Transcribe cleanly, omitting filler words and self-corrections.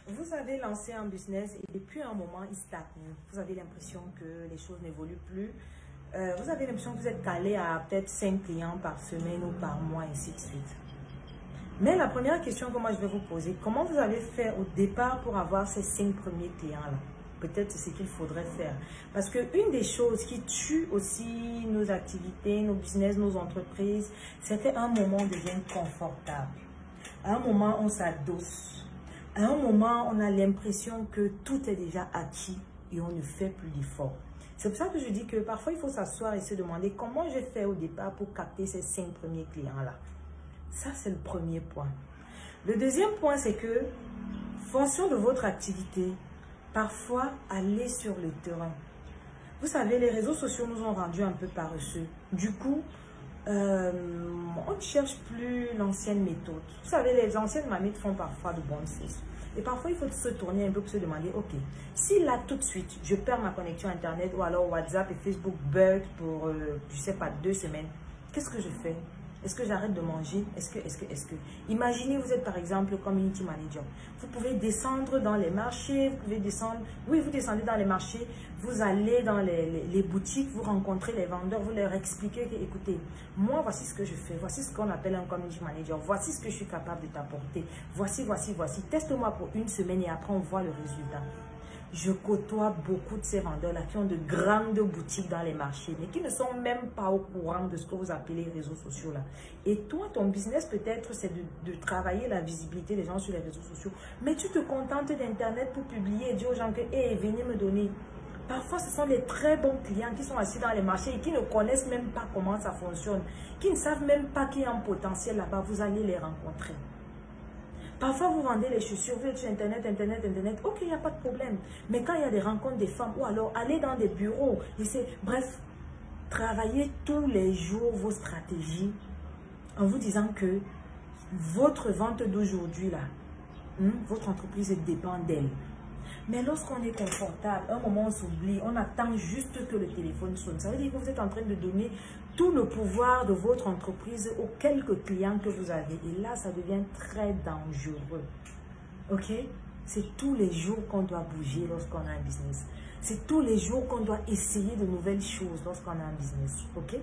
Vous avez lancé un business et depuis un moment, il stagne. Vous avez l'impression que les choses n'évoluent plus. Vous avez l'impression que vous êtes calé à peut-être 5 clients par semaine ou par mois, ainsi de suite. Mais la première question que moi je vais vous poser, comment vous avez fait au départ pour avoir ces 5 premiers clients-là? Peut-être c'est ce qu'il faudrait faire. Parce qu'une des choses qui tue aussi nos activités, nos business, nos entreprises, c'est qu'à un moment, on devient confortable. À un moment, on s'adosse. À un moment, on a l'impression que tout est déjà acquis et on ne fait plus d'efforts. C'est pour ça que je dis que parfois, il faut s'asseoir et se demander comment j'ai fait au départ pour capter ces 5 premiers clients-là. Ça, c'est le premier point. Le deuxième point, c'est que, fonction de votre activité, parfois, allez sur le terrain. Vous savez, les réseaux sociaux nous ont rendus un peu paresseux. Du coup, on ne cherche plus l'ancienne méthode. Vous savez, les anciennes mamies font parfois de bonnes choses. Et parfois, il faut se tourner un peu pour se demander, ok, si là, tout de suite, je perds ma connexion Internet ou alors WhatsApp et Facebook bug pour, je sais pas, 2 semaines, qu'est-ce que je fais? Est-ce que j'arrête de manger? Est-ce que... Imaginez, vous êtes par exemple community manager. Vous pouvez descendre dans les marchés, vous pouvez descendre... Oui, vous descendez dans les marchés, vous allez dans les boutiques, vous rencontrez les vendeurs, vous leur expliquez que, écoutez, moi, voici ce que je fais, voici ce qu'on appelle un community manager, voici ce que je suis capable de t'apporter, voici. Teste-moi pour 1 semaine et après, on voit le résultat. Je côtoie beaucoup de ces vendeurs-là qui ont de grandes boutiques dans les marchés, mais qui ne sont même pas au courant de ce que vous appelez les réseaux sociaux là. Et toi, ton business peut-être, c'est de travailler la visibilité des gens sur les réseaux sociaux, mais tu te contentes d'Internet pour publier et dire aux gens que, hey, venez me donner. Parfois, ce sont les très bons clients qui sont assis dans les marchés et qui ne connaissent même pas comment ça fonctionne, qui ne savent même pas qu'il y a un potentiel là-bas. Vous allez les rencontrer. Parfois, vous vendez les chaussures, vous êtes sur Internet, ok, il n'y a pas de problème. Mais quand il y a des rencontres des femmes, ou alors aller dans des bureaux, bref, travaillez tous les jours vos stratégies en vous disant que votre vente d'aujourd'hui, là, votre entreprise dépend d'elle. Mais lorsqu'on est confortable, un moment on s'oublie, on attend juste que le téléphone sonne. Ça veut dire que vous êtes en train de donner tout le pouvoir de votre entreprise aux quelques clients que vous avez. Et là, ça devient très dangereux. Ok? C'est tous les jours qu'on doit bouger lorsqu'on a un business. C'est tous les jours qu'on doit essayer de nouvelles choses lorsqu'on a un business. Ok?